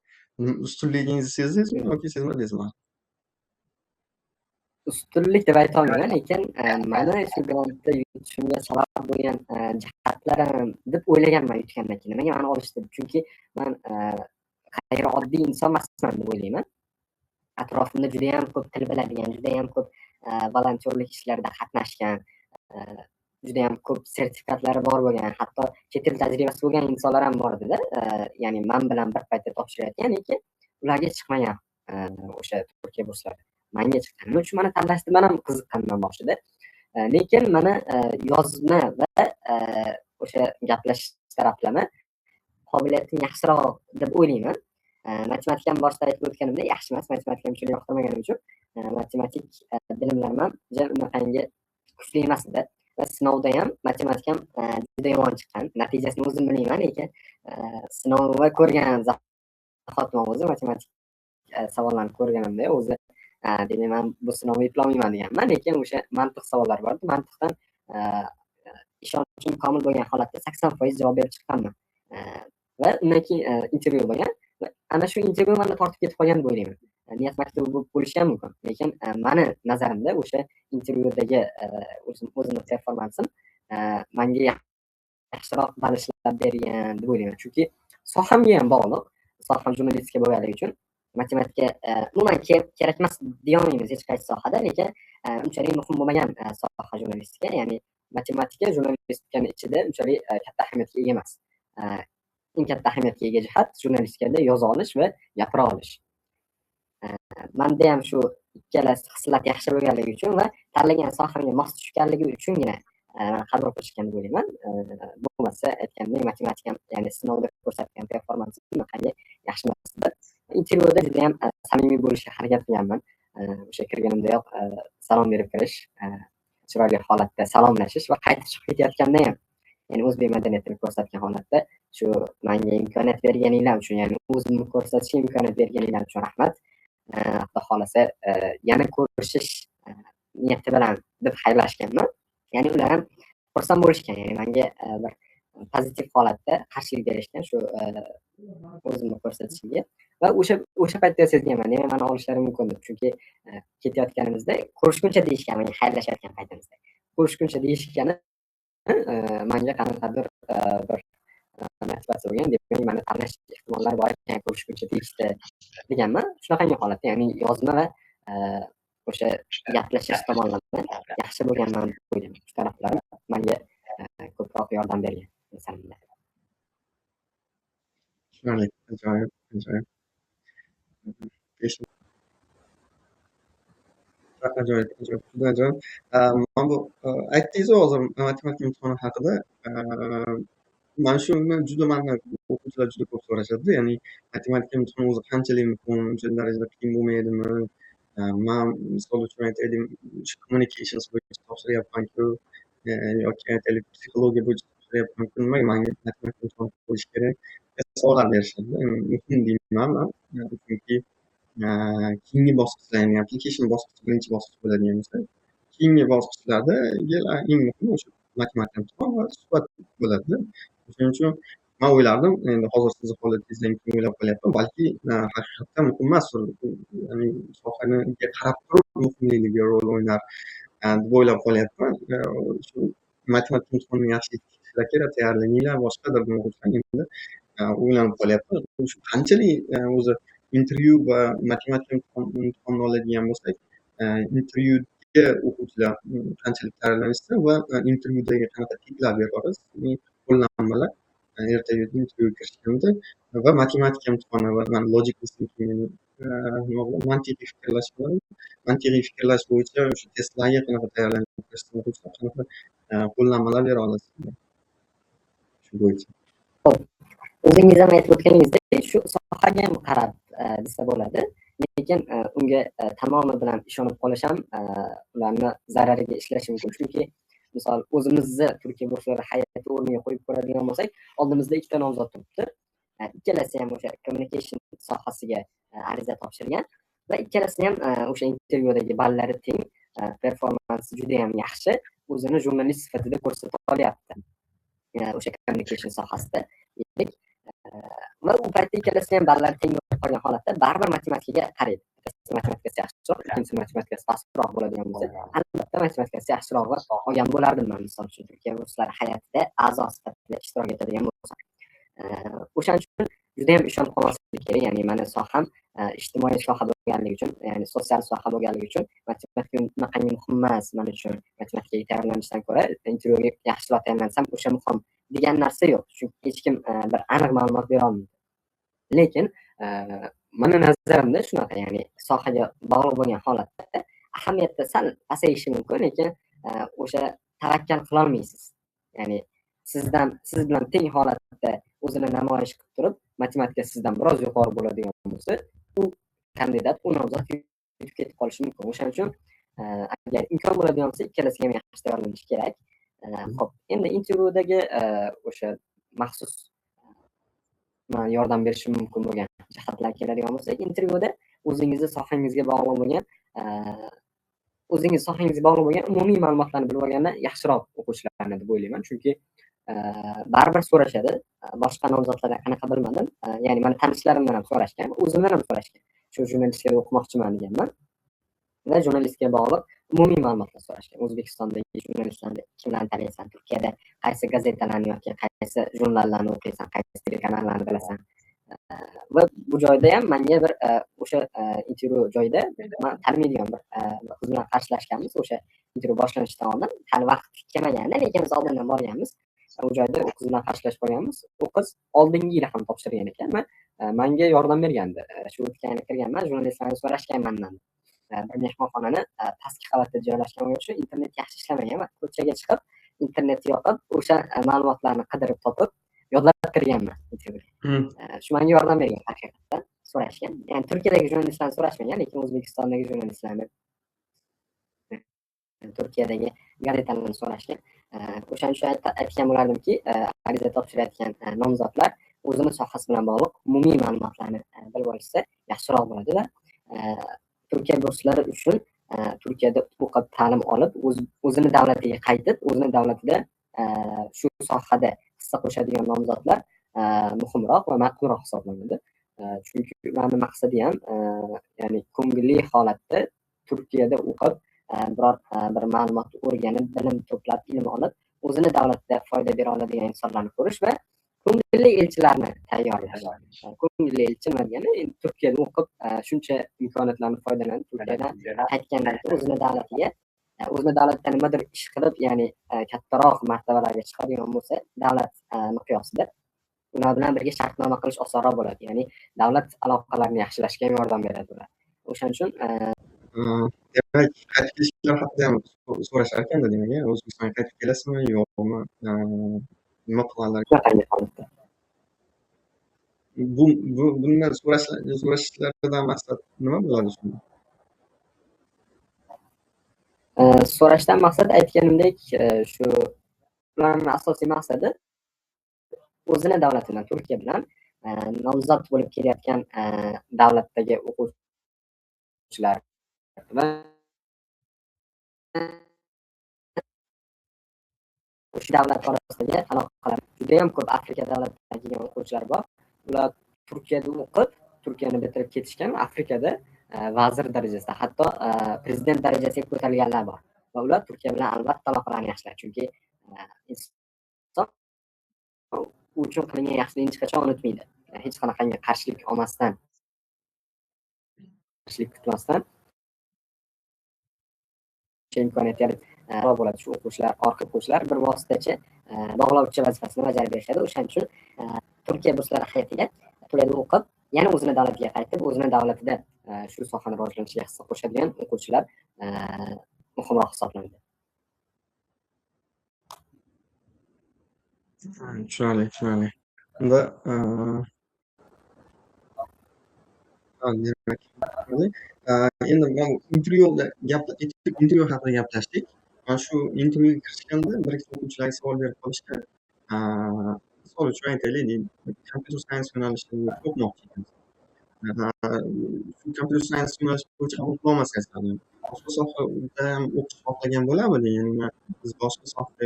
C: Ustunligingizni sezdingizmi yoki sezmadingizmi?
A: Ustunlik deb aytolmayman, lekin mana shu grantda yutishimga sabab bo'lgan jihatlarim deb o'ylaganman yutgandan keyin. Nimaga meni olishdi? Chunki men g'ayrioddiy inson emasman deb o'ylayman. Atrofimda juda ham ko'p til biladigan, juda ham ko'p volontyorlik ishlarida qatnashgan, juda ham ko'p sertifikatlari bor bo'lgan, hatto chet el tajribasi bo'lgan insonlar ham bor edi-da. Ya'ni men bilan bir paytda topshirayotgan, lekin ularga chiqmagan o'sha Turkiya burslari. Menga chiqqan. Nima uchun meni tanlashdi? Men ham qiziqqanman boshida. Lekin mana yozma va o'sha gaplashish taraflama qobiliyatim yaxshiroq deb o'ylayman. Matematikani boshida aytib o'tganimdek yaxshi emas, matematikani unchalik yoqtirmaganim uchun matematik bilimlarim ham unaqangi kuchli emas edi va sinovda ham matematikam juda yomon chiqqan. Natijasini o'zim bilmayman, lekin sinovni ko'rgan zahotim o'zi matematik savollarni ko'rganimda o'zi demak men bu sinovni eplolmayman deganman, lekin o'sha mantiq savollar bor edi. Mantiqdan ishonchim komil bo'lgan holatda 80% javob berib chiqqanman. Va undan keyin intervyu bo'lgan va ana shu intervyu meni tortib ketib qolgan deb o'ylayman. Niyat maktubi bo'lishi ham mumkin, lekin mani nazarimda o'sha intervyudagi o'zimni performansim menga yaxshiroq ball ishlab bergan deb o'ylayman. Chunki sohamga ham bog'liq. Soham jurnalistika bo'lganligi uchun matematika umuman kerak emas deyolmaymiz hech qaysi sohada, lekin unchalik muhim bo'lmagan soha jurnalistika. Ya'ni matematika jurnalistikani ichida unchalik katta ahamiyatga ega emas. Eng katta ahamiyatga ega jihat jurnalistikada yoza olish va gapira olish. Menda ham shu ikkala xislat yaxshi bo'lganligi uchun va tanlagan sohamga mos tushganligi uchungina qabul qilishgan deb o'ylayman. Bo'lmasa aytgandek matematikam, ya'ni sinovda ko'rsatgan performansim bunaqangi yaxshi emas edi. Intervyuda juda ham samimiy bo'lishga harakat qilganman. O'sha kirganimdayoq salom berib kirish, chiroyli holatda salomlashish va qaytib chiqib ketayotganda ham, ya'ni o'zbek madaniyatini ko'rsatgan holatda shu menga imkoniyat berganinglar uchun, ya'ni o'zimni ko'rsatishga imkoniyat berganinglar uchun rahmat. Xudo xolasa yana ko'rishish niyati bilan deb xayrlashganman. Ya'ni ular ham xursand bo'lishgan, ya'ni menga bir pozitiv holatda qarshilik berishgan shu o'zimni ko'rsatishimga va o'sha paytda sezganman, demak meni olishlari mumkin deb. Chunki ketayotganimizda ko'rishguncha deyishgan, menga xayrlashayotgan paytimizda ko'rishguncha deyishgani menga qanaqadir bir motivatsiya bo'lgan, demak meni tanlash ehtimollari bor ekan, ko'rishguncha deyishdi deganman. Shunaqangi holatda, ya'ni yozma va o'sha gaplashish tomonlama yaxshi bo'lganman deb o'ylayman. Shu taraflari menga ko'proq yordam bergan insonlar.
C: Chiroyli, ajoyib, ajoyib. Ajoyib, ajoyib, juda ajoyib. Mana bu aytdingiz hozir matematika imtihoni haqida. Mana shuni mani o'quvchilar juda ko'p so'rashadi. Ya'ni matematika imtihoni o'zi qanchalik muhim, uncha darajada qiyin bo'lmaydimi? Men misol uchun aytaylik, communications bo'yicha topshiryapman-ku, yoki aytaylik psixologiya bo'yicha topshiryapman-ku, nimaga menga matematika imtihoni qo'yish kerak? Savollar berishadi. Muhim deyman men. Chunki keyingi bosqichlar, ya'ni application bosqichi birinchi bosqich bo'ladigan bo'lsa, keyingi bosqichlarda eng muhimi o'sha matematika imtihoni va suhbat bo'ladi. Shuning uchun men o'ylardim, endi hozir sizni holatingizdan keyin o'ylab qolyapman, balki haqiqatdan muhim emas, ya'ni sohaga qarab turib muhimligi rol o'ynar deb o'ylab qolyapman. Shu matematika imtihonini yaxshi ishlar kerak, tayyorlaninglar, boshqadir o'quvchilar endi o'ylanib qolyapman. Shu qanchalik o'zi intervyu va matematika imtihonini oladigan bo'lsak, intervyuga o'quvchilar qanchalik tayyorlanishsa va intervyudagi qanaqa tiplar beramiz, qo'llanmalar ertaga intervyuga kirishganda va matematika imtihoni va logical thinking, mantiqiy fikrlash bo'yicha o'sha testlarga qanaqa tayyorlanib o'quvchilar qanaqa qo'llanmalar bera olasizlar shu bo'yicha.
A: O'zingiz ham aytib o'tganingizdek, shu sohaga ham qarab desa bo'ladi, lekin unga tamomi bilan ishonib qolish ham ularni zarariga ishlashi mumkin. Chunki misol o'zimizni Turkiya burslari hay'ati o'rniga qo'yib ko'radigan bo'lsak, oldimizda ikkita nomzod turibdi. Ikkalasi ham o'sha communication sohasiga ariza topshirgan va ikkalasi ham o'sha intervyudagi ballari teng, performansi juda ham yaxshi, o'zini jurnalist sifatida ko'rsata olyapti. O'sha communication sohasida va u paytda ikkalasi ham ballari teng bo'lib qolgan holatda baribir matematikaga qaraydi. Matematikasi yaxshiroq, ikkinchisi matematikasi pastroq bo'ladigan bo'lsa, albatta matematikasi yaxshiroq olgan bo'lardim men, misol uchun Turkiya burslari hay'atida a'zo sifatida ishtirok etadigan bo'lsam. O'shaning uchun juda ham ishonib qolmaslik kerak. Ya'ni meni soham ijtimoiy soha bo'lganligi uchun, ya'ni sotsial soha bo'lganligi uchun matematika unaqangi muhim emas men uchun. Matematikaga tayyorlanishdan ko'ra intervyuga yaxshiroq tayyorlansam o'sha muhim degan narsa yo'q. Chunki hech kim bir aniq ma'lumot bera olmaydi. Lekin meni nazarimda shunaqa, ya'ni sohaga bog'liq bo'lgan holatda ahamiyati sal pasayishi mumkin, lekin o'sha tavakkal qilolmaysiz. Ya'ni siz bilan teng holatda o'zini namoyish qilib turib, matematika sizdan biroz yuqori bo'ladigan bo'lsa, u kandidat, u nomzod yutib ketib qolishi mumkin. O'shaning uchun agar imkon bo'ladigan bo'lsa, ikkalasiga ham yaxshi tayyorlanish kerak. Xo'p, endi intervyudagi o'sha maxsus yordam berishi mumkin bo'lgan jihatlarga keladigan bo'lsak, intervyuda o'zingizni sohangizga bog'liq bo'lgan umumiy ma'lumotlarni bilib olgandan yaxshiroq o'quvchilarni deb o'ylayman. Chunki baribir so'rashadi. Boshqa nomzodlardan qanaqa bilmadim. Ya'ni mani tanishlarimdan ham so'rashgan, o'zimdan ham so'rashgan. Shu jurnalistikada o'qimoqchiman deganman. Va jurnalistikaga bog'liq umumiy ma'lumotlar so'rashgan. O'zbekistondagi jurnalistlarni kimlarni taniysan, Turkiyada qaysi gazetalarni yoki qaysi jurnallarni o'qiysan, qaysi telekanallarni bilasan. Va bu joyda ham menga bir o'sha intervyu joyida men taniydigan bir qiz bilan qarshilashganmiz. O'sha intervyu boshlanishidan oldin hali vaqt kelmaganda, lekin biz oldindan borganmiz. U joyda u qiz bilan qarshilashib qolganmiz. U qiz oldingi yil ham topshirgan ekan va menga yordam bergandi. Shu o'tgan kirganman, jurnalistlarni so'rashgan mendan. Bir mehmonxonani pastki qavatda joylashgan bo'lgani uchun internet yaxshi ishlamagan va ko'chaga chiqib, internetni yoqib, o'sha ma'lumotlarni qidirib topib, yodlab kirganman intervyuga. Shu menga yordam bergan haqiqatdan so'rashgan. Ya'ni Turkiyadagi jurnalistlarni so'rashmagan, lekin O'zbekistondagi jurnalistlarni, Turkiyadagi gazetalarni so'rashgan. O'shaning uchun aytgan bo'lardimki, ariza topshirayotgan nomzodlar o'zini sohasi bilan bog'liq umumiy ma'lumotlarni bilib olishsa yaxshiroq bo'ladi va Turkiya burslari uchun Turkiyada o'qib ta'lim olib, o'zini davlatiga qaytib, o'zini davlatida shu sohada hissa qo'shadigan nomzodlar muhimroq va maqbulroq hisoblanadi. Chunki ularning maqsadi ham ya'ni ko'ngilli holatda Turkiyada o'qib, bir ma'lumot o'rganib, bilim to'plab, ilm olib, o'zini davlatida foyda bera oladigan insonlarni ko'rish va ko'ngilli elchilarni tayyorlash. Ko'ngilli elchi nima degani? Endi Turkiyada o'qib, shuncha imkoniyatlardan foydalanib, Turkiyadan qaytgandan keyin o'zini davlatda nimadir ish qilib, ya'ni kattaroq martabalarga chiqadigan bo'lsa, davlat miqyosida ular bilan birga shartnoma qilish osonroq bo'ladi. Ya'ni davlat aloqalarini yaxshilashga yordam beradi ular. O'shaning uchun
C: demak, qaytib kelishlar haqida ham so'rashar ekanda, demak, O'zbekistonga qaytib kelasizmi, yo'qmi? Nima qilganlar? Bundan so'rashlaridan maqsad nima bo'ladi shunda?
A: So'rashdan maqsad aytganimdek, shu ularning asosiy maqsadi o'zini davlati bilan, Turkiya bilan nomzod bo'lib kelayotgan davlatdagi o'quvchilar bilan o'sha davlat orasidagi aloqalar. Juda ham ko'p Afrika davlatlaridan kelgan o'quvchilar bor. Ular Turkiyada o'qib, Turkiyani bitirib ketishgan, Afrikada vazir darajasida, hatto prezident darajasiga ko'tarilganlar bor. Va ular Turkiya bilan albatta aloqalarni yaxshilaydi. Chunki inson u uchun qilingan yaxshilikni hech qachon unutmaydi. Hech qanaqangi qarshilik olmasdan, qarshilik kutmasdan imkoniyat yaratib bo'ladi. Shu o'quvchilar, orqa o'quvchilar bir vositachi, bog'lovchi vazifasini bajarib berishadi. O'shaning uchun Turkiya burslari hay'atiga Turkiyada o'qib, yana o'zini davlatiga qaytib, o'zini davlatida shu sohani rivojlanishiga hissa qo'shadigan o'quvchilar muhimroq hisoblanadi.
C: Tushunarli. Unda demak, endi men intervyu haqida gaplashdik. Mana shu intervyuga kirishganda bir ikki o'quvchilarga savol berib qolishgan. Misol uchun aytaylik, computer science yo'nalishida o'qimoqchi ekansiz. Shu computer science yo'nalishi bo'yicha qabul qilolmasangiz ham boshqa sohada ham o'qish xohlagan bo'larmidi? Ya'ni biz boshqa sohaga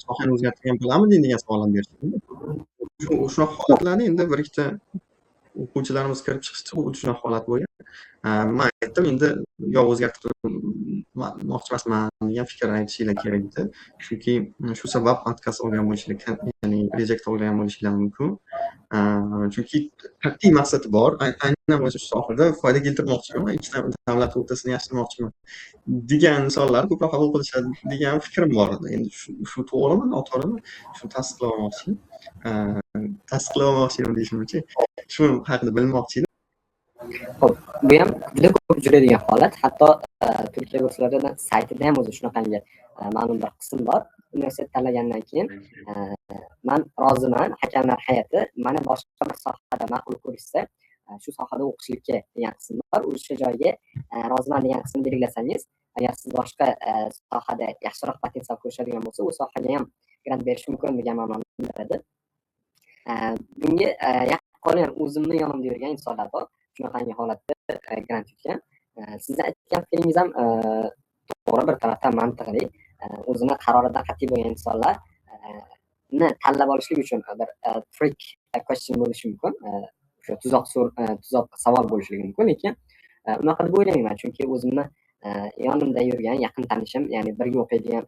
C: sohani o'zgartirgan bo'larmidi degan savollar berishdi. Shunaqa holatlarni endi bir ikkita o'quvchilarimiz kirib chiqishdi, u shunaqa holat bo'lgan. Men aytdim, endi yo o'zgartirmoqchi emasman degan fikr aytishinglar kerak edi. Chunki shu sabab отказ olgan bo'lishinglar, ya'ni reject olgan bo'lishinglar mumkin. Chunki qat'iy maqsadi bor. Aynan o'sha sohada foyda keltirmoqchiman, ikkita davlat o'rtasini yaxshilamoqchiman degan insonlar ko'proq qabul qilishadi degan fikrim bor edi. Endi shu to'g'rimi, noto'g'rimi? Shuni tasdiqlamoqchiman deyishimcha. Shu haqida bilmoqchi edim.
A: Ho'p, bu ham juda ko'p uchraydigan holat. Hatto Turkiya kurslarida saytida ham o'zi shunaqangi ma'lum bir qism bor. Universitet tanlagandan keyin man roziman, hakamlar hay'ati mani boshqa bir sohada ma'qul ko'rishsa, shu sohada o'qishlikka degan qism bor. O'sha joyga roziman degan qismni belgilasangiz, agar siz boshqa sohada yaxshiroq potensial ko'rishadigan bo'lsa, u sohaga ham grant berish mumkin degan ma'noni bildiradi. Bunga yaqin qolgan o'zimni yonimda yurgan insonlar bor. Shunaqangi holatda grant yutgan. Sizni aytgan fikringiz ham to'g'ri, bir tarafdan mantiqli. O'zini qaroridan qat'iy bo'lgan insonlar tanlab olishlik uchun bir trick question bo'lishi mumkin. O'sha tuzoq savol bo'lishligi mumkin, lekin unaqa deb o'ylamayman. Chunki o'zimni yonimda yurgan yaqin tanishim, ya'ni birga o'qiydigan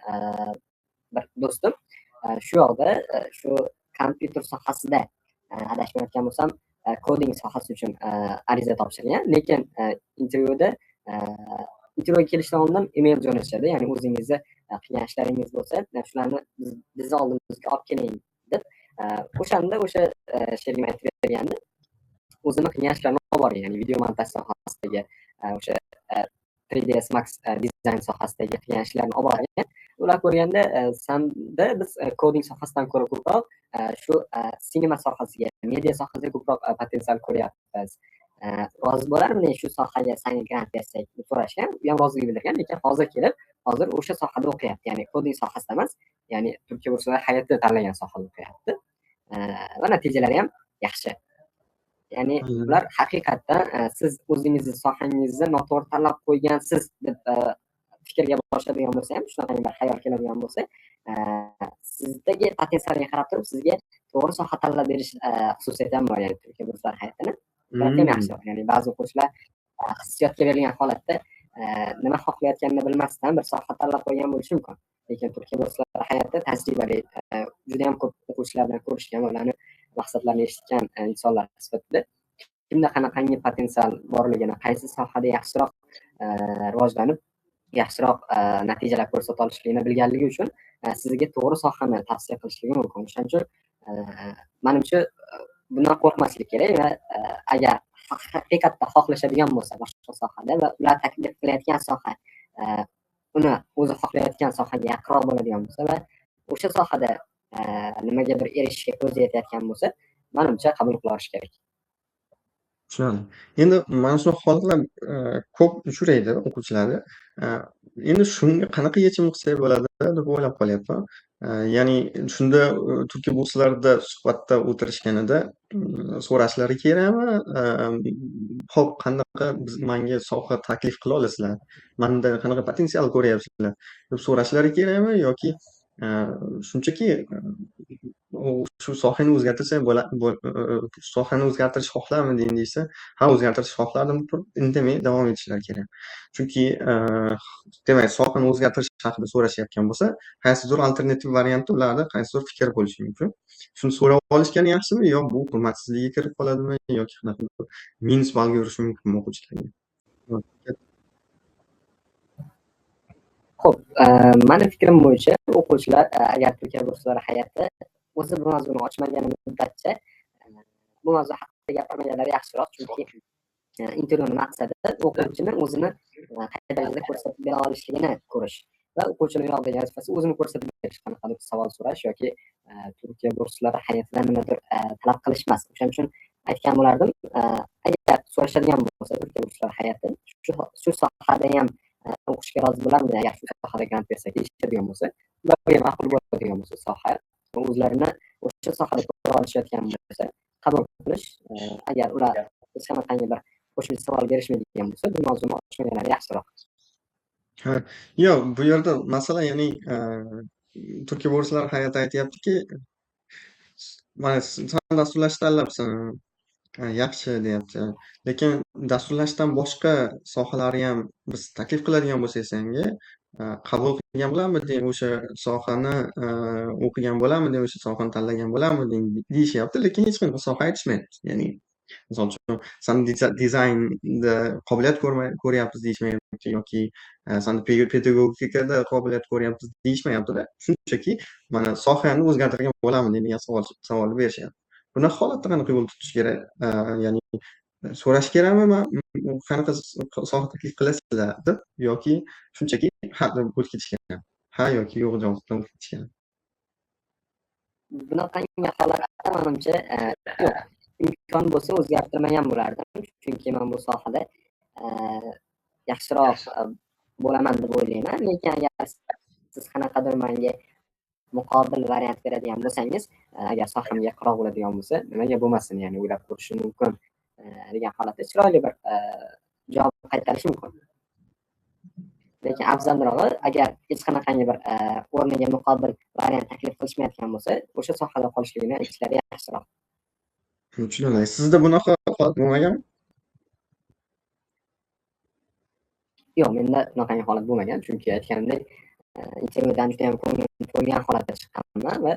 A: bir do'stim shu yoqda shu kompyuter sohasida adashmayotgan bo'lsam koding sohasi uchun ariza topshirgan, lekin intervyuga kelishdan oldin email jo'natishadi, ya'ni o'zingizni qilgan ishlaringiz bo'lsa shularni bizni oldimizga olib keling deb. O'shanda o'sha sherigim aytib bergandi, o'zini qilgan ishlarini olib borgan, ya'ni video montaj sohasidagi o'sha 3ds Max dizayn sohasidagi qilgan ishlarini olib borgan. Ular ko'rganda sanda biz koding sohasidan ko'ra ko'proq shu sinema sohasiga, media sohasiga ko'proq potensial ko'ryapmiz. Rozi bo'larmiding shu sohaga sanga grant bersak deb so'rashgan. U ham rozilik bildirgan, lekin hozir o'sha sohada o'qiyapti. Ya'ni koding sohasida emas, ya'ni Turkiya kurslar hay'ati tanlagan sohada o'qiyapti. Va natijalari ham yaxshi. Ya'ni ular haqiqatdan siz o'zingizni sohangizni noto'g'ri tanlab qo'ygansiz deb fikrga boshlaydigan bo'lsa ham, shunaqangi bir xayol keladigan bo'lsa, sizdagi potensialga qarab turib sizga to'g'ri soha tanlab berish xususiyati ham bor, ya'ni Turkiya kurslar hay'atining. Yaxshi. Ya'ni ba'zi o'quvchilar hissiyotga berilgan holatda nima xohlayotganini bilmasdan bir soha tanlab qo'ygan bo'lishi mumkin. Lekin Turkiya kurslar hay'ati tajribali, juda ham ko'p o'quvchilar bilan ko'rishgan va ularni maqsadlarini eshitgan insonlar sifatida kimda qanaqangi potensial borligini, qaysi sohada yaxshiroq rivojlanib, yaxshiroq natijalar ko'rsata olishligini bilganligi uchun sizga to'g'ri sohani tavsiya qilishligi mumkin. Shuning uchun menimcha bundan qo'rqmaslik kerak va agar haqiqatda xohlashadigan bo'lsa boshqa sohada va ular taklif qilayotgan soha uni o'zi xohlayotgan sohaga yaqinroq bo'ladigan bo'lsa va o'sha sohada nimaga bir erishishga ko'zi yetayotgan bo'lsa, menimcha qabul qila olish kerak.
C: Tushunarli. Endi mana shu holatlar ko'p uchraydi o'quvchilarda. Endi shunga qanaqa yechim qilsak bo'ladi deb o'ylab qolyapman. Ya'ni shunda Turkiya burslarida suhbatda o'tirishganida so'rashlari kerakmi? Hop, qanaqa menga soha taklif qila olasizlar? Menda qanaqa potensial ko'ryapsizlar deb so'rashlari kerakmi yoki shunchaki shu sohani o'zgartirsak sohani o'zgartirish xohlarmiding deysa, ha, o'zgartirish xohlardim deb turib indamay davom etishlari kerak. Chunki demak, sohani o'zgartirish haqida so'rashayotgan bo'lsa, qaysidir alternativ variantda ularda qaysidir fikr bo'lishi mumkin. Shuni so'rab olishgani yaxshimi yo bu hurmatsizlikka kirib qoladimi yoki qanaqa minus ballga urishi mumkinmi o'quvchilarga?
A: Xo'p, mani fikrim bo'yicha o'quvchilar agar Turkiya kurslari hay'ati o'zi bu mavzuni ochmagani muddatcha bu mavzu haqida gapirmaganlari yaxshiroq, chunki intervyuning maqsadi o'quvchini o'zini qay darajada ko'rsatib bera olishligini ko'rish va o'quvchini yonidagi vazifasi o'zini ko'rsatib berish, qanaqadir savol so'rash yoki Turkiya kurslari hay'atidan nimadir talab qilish emas. O'shaning uchun aytgan bo'lardim, agar so'rashadigan bo'lsa Turkiya kurslari hay'ati shu sohada ham o'qishga rozi bo'larmidi, agar shu sohada grant bersak deyishadigan bo'lsa, ularga ma'qul bo'ladigan bo'lsa soha, o'zlarini o'sha sohada ko'ra olishayotgan bo'lsa qabul qilish, agar ular hech qanaqangi bir qo'shimcha savol berishmaydigan bo'lsa, bu mavzuni ochmaganlari yaxshiroq.
C: Ha, yo'q, bu yerda masala ya'ni Turkiya burslar hay'ati aytyaptiki, mana sen dasturlashni tanlabsan, yaxshi deyapti. Lekin dasturlashdan boshqa sohalarni ham biz taklif qiladigan bo'lsak senga, qabul qilgan bo'larmiding, o'sha sohani o'qigan bo'larmiding, o'sha sohani tanlagan bo'larmiding deyishyapti, lekin hech qanaqa soha aytishmayapti. Ya'ni misol uchun san dizaynda qobiliyat ko'ryapmiz deyishmayapti yoki san pedagogikada qobiliyat ko'ryapmiz deyishmayapti-da. Shunchaki mana sohani o'zgartirgan bo'larmiding degan savol berishyapti. Bunaqa holatda qanaqa yo'l tutish kerak? Ya'ni so'rash kerakmi qanaqa soha taklif qilasizlar deb yoki shunchaki ha deb o'tib ketish kerak? Ha yoki yo'q javob bilan o'tib ketish kerak?
A: Bunaqangi holatda manimcha yo'q. Imkon bo'lsa o'zgartirmagan bo'lardim. Chunki men bu sohada yaxshiroq bo'laman deb o'ylayman. Lekin agar siz qanaqadir menga muqobil variant beradigan bo'lsangiz, agar sohamga yaqinroq bo'ladigan bo'lsa, nimaga bo'lmasin, ya'ni o'ylab ko'rishim mumkin degan holatda chiroyli bir javob qaytarishim mumkin. Lekin afzalrog'i, agar hech qanaqangi bir o'rniga muqobil variant taklif qilishmayotgan bo'lsa, o'sha sohada qolishligini aytishlari yaxshiroq.
C: Tushunarli. Sizda bunaqa holat bo'lmaganmi?
A: Yo'q, menda bunaqangi holat bo'lmagan. Chunki aytganimdek, intervyudan juda ham ko'nglim to'lgan holatda chiqqanman va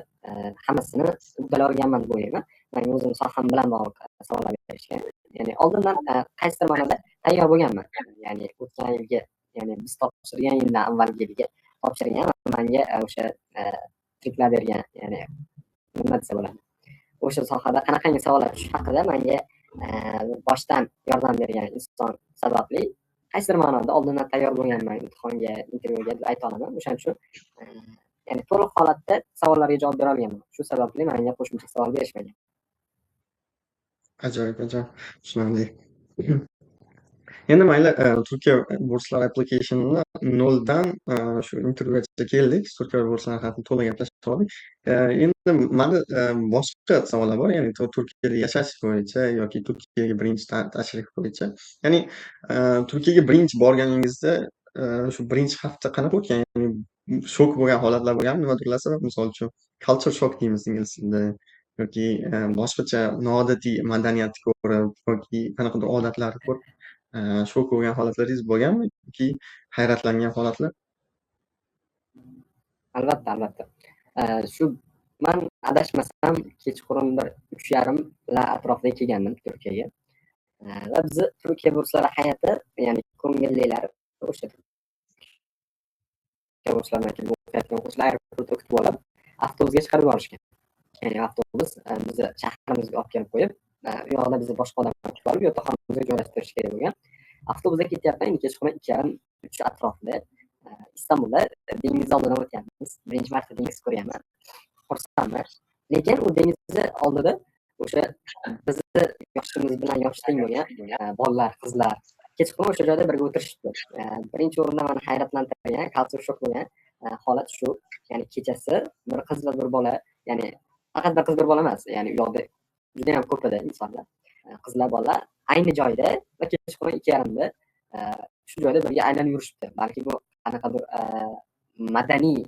A: hammasini uddalay olganman deb o'ylayman. Men o'zim soham bilan bog'liq savollar berishga, ya'ni oldindan qaysidir ma'noda tayyor bo'lganman. Ya'ni o'tgan yilgi, ya'ni biz topshirgan yildan avvalgi yilga topshirgan menga o'sha triklar bergan, ya'ni nima desa bo'ladi, o'sha sohada qanaqangi savollar tushishi haqida menga boshdan yordam bergan inson sababli qaysidir ma'noda oldindan tayyor bo'lganman imtihonga, intervyuga deb ayta olaman. O'shaning uchun ya'ni to'liq holatda savollarga javob bera olganman. Shu sababli menga qo'shimcha savol berishmagan.
C: Ajoyib, ajoyib. Tushunarli. Endi mayli, Turkiya burslar application'ini noldan shu intervyugacha keldik. Turkiya burslari haqida to'liq gaplashib oldik. Endi mani boshqa savollar bor. Ya'ni Turkiyada yashash bo'yicha yoki Turkiyaga birinchi tashrif bo'yicha. Ya'ni Turkiyaga birinchi borganingizda shu birinchi hafta qanaqa o'tgan? Ya'ni shok bo'lgan holatlar bo'lganmi? Nimadirlar sabab? Misol uchun culture shock deymiz ingliz tilida yoki boshqacha noodatiy madaniyatni ko'rib yoki qanaqadir odatlarni ko'rib shok bo'lgan holatlaringiz bo'lganmi yoki hayratlangan holatlar?
A: Albatta, albatta. Shu men adashmasam kechqurun bir 3:30 atrofida kelgandim Turkiyaga. Va bizni Turkiya burslari hay'ati, ya'ni ko'ngillilar o'sha Turkiya burslaridan o'qiyotgan o'quvchilar aeroportga kutib olib, avtobusga chiqarib yuborishgan. Ya'ni avtobus bizni shahrimizga olib kelib qo'yib, u yoqda bizni boshqa odamlar kutib olib, yotoqxonamizga joylashtirish kerak bo'lgan. Avtobusda ketyapman, endi kechqurun 2:30-3 atrofida Istanbulda dengiz oldidan o'tyapmiz. Birinchi marta dengiz ko'ryapman. Xursandman. Lekin u dengizni oldida o'sha bizni yoshimiz bilan yosh teng bo'lgan bolalar, qizlar kechqurun o'sha joyda birga o'tirishibdi. Birinchi o'rinda meni hayratlantirgan, culture shock bo'lgan holat shu. Ya'ni kechasi bir qiz va bir bola, ya'ni faqat bir qiz bir bola emas, ya'ni u yoqda juda ham ko'p edi insonlar. Qizlar, bolalar ayni joyda va kechqurun 2:30da shu joyda birga aylanib yurishibdi. Balki bu qanaqadir madaniy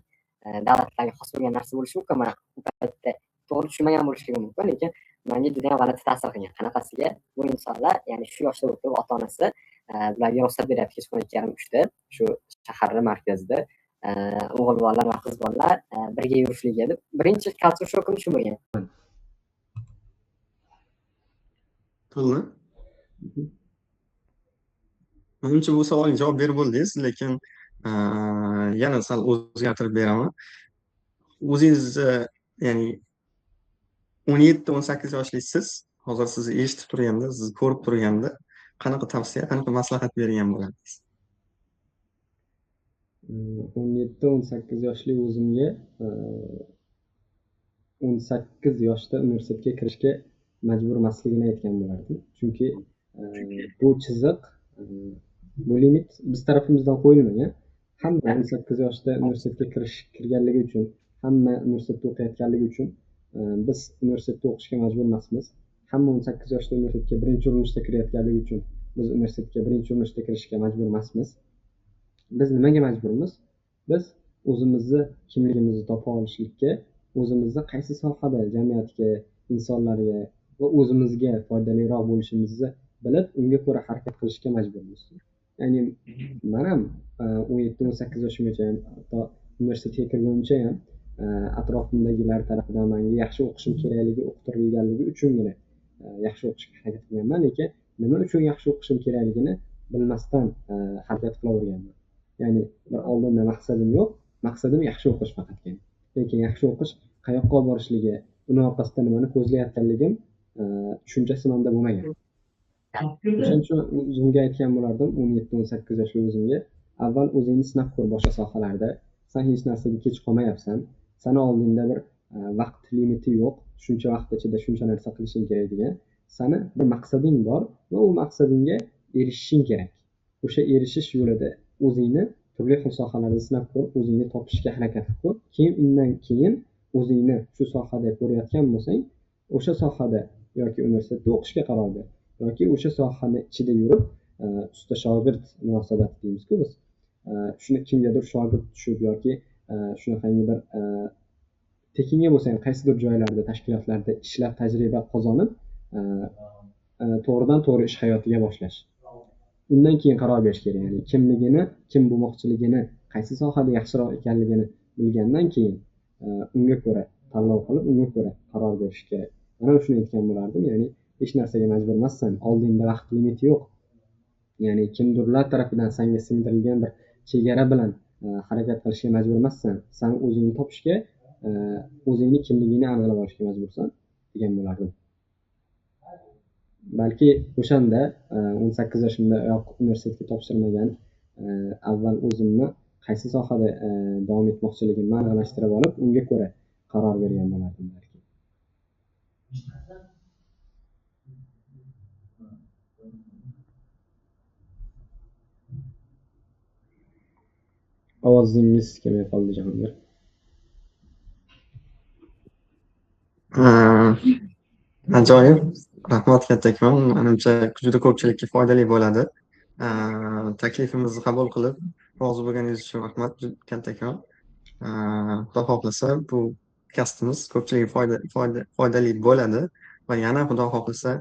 A: davlatlarga xos bo'lgan narsa bo'lishi mumkin. Mana u paytda to'g'ri tushunmagan bo'lishligi mumkin, lekin menga juda ham g'alati ta'sir qilgan. Qanaqasiga bu insonlar, ya'ni shu yoshda o'tib ota-onasi bularga ruxsat beryapti kechqurun 2:30-3da shu shaharni markazida o'g'il bolalar va qiz bolalar birga yurishligiga deb birinchi culture shockim shu bo'lgan.
C: To'g'ri. Menimcha bu savolga javob berib bo'ldingiz, lekin yana sal o'zgartirib beraman. O'zingiz ya'ni 17-18 yoshlisiz, hozir sizni eshitib turganda, sizni ko'rib turganda qanaqa tavsiya, qanaqa maslahat bergan bo'lardingiz?
B: 17-18 yoshli o'zimga 18 yoshda universitetga kirishga majbur emasligini aytgan bo'lardim. Chunki bu chiziq, bu limit biz tarafimizdan qo'yilmagan. Hamma 18 yoshda universitetga kirganligi uchun, hamma universitetda o'qiyotganligi uchun biz universitetda o'qishga majbur emasmiz. Hamma 18 yoshda universitetga birinchi urinishda kirayotganligi uchun biz universitetga birinchi urinishda kirishga majbur emasmiz. Biz nimaga majburmiz? Biz o'zimizni kimligimizni topa olishlikka, o'zimizni qaysi sohada jamiyatga, insonlarga va o'zimizga foydaliroq bo'lishimizni bilib, unga ko'ra harakat qilishga majburmiz. Ya'ni men ham 17-18 yoshimgacha, hatto universitetga kirgunimcha ham atrofimdagilar tarafidan menga yaxshi o'qishim kerakligi uqtirilganligi uchungina yaxshi o'qishga harakat qilganman. Lekin nima uchun yaxshi o'qishim kerakligini bilmasdan harakat qilaverganman. Ya'ni bir oldinda maqsadim yo'q, maqsadim yaxshi o'qish faqatgina. Lekin yaxshi o'qish qayoqqa olib borishligi, uni orqasida nimani ko'zlayotganligim tushunchasi menda bo'lmagan. O'shaning uchun o'zimga aytgan bo'lardim 17-18 yoshli o'zimga, avval o'zingni sinab ko'r boshqa sohalarda. Sen hech narsaga kech qolmayapsan. Sana oldinda bir vaqt limiti yo'q. Shuncha vaqt ichida shuncha narsa qilishing kerak degan. Sani bir maqsading bor va u maqsadingga erishishing kerak. O'sha erishish yo'lida o'zingni turli xil sohalarda sinab ko'r, o'zingni topishga harakat qil. Undan keyin o'zingni shu sohada ko'rayotgan bo'lsang, o'sha sohada yoki universitetda o'qishga qaror ber. yoki o'sha sohani ichida yurib usta shogird munosabati deymiz-ku biz. Shuni kimgadir shogird tushib yoki shunaqangi bir tekinga bo'lsa ham qaysidir joylarda, tashkilotlarda ishlab tajriba qozonib, to'g'ridan to'g'ri ish hayotiga boshlash. Undan keyin qaror berish kerak. Ya'ni kimligini, kim bo'lmoqchiligini, qaysi sohada yaxshiroq ekanligini bilgandan keyin unga ko'ra tanlov qilib, unga ko'ra qaror berish kerak. Mana shuni aytgan bo'lardim. Ya'ni hech narsaga majbur emassan. Oldingda vaqt limiti yo'q. Ya'ni kimdirlar tarafidan senga singdirilgan bir chegara bilan harakat qilishga majbur emassan. Sen o'zingni topishga, o'zingni kimligingni aniqlab olishga majbursan degan bo'lardim. Balki o'shanda 18 yoshimda universitetga topshirmagan, avval o'zimni qaysi sohada davom etmoqchiligimni aniqlashtirib olib, unga ko'ra qaror bergan bo'lardim balki. Ovozingiz kelmay qoldi, Jahongir.
C: Ajoyib. Rahmat kattakon. Menimcha juda ko'pchilikka foydali bo'ladi. Taklifimizni qabul qilib, rozi bo'lganingiz uchun rahmat kattakon. Xudo xohlasa bu podkastimiz ko'pchilikga foydali bo'ladi va yana Xudo xohlasa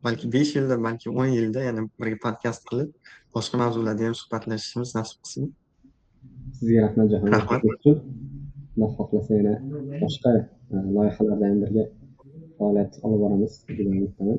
C: balki 5 yilda, balki 10 yilda yana birga podkast qilib, boshqa mavzularda ham suhbatlashishimiz nasib qilsin.
B: Sizga rahmat Jahongir. Xudo xohlasa yana boshqa loyihalarda ham birga faoliyat olib boramiz degan umiddaman.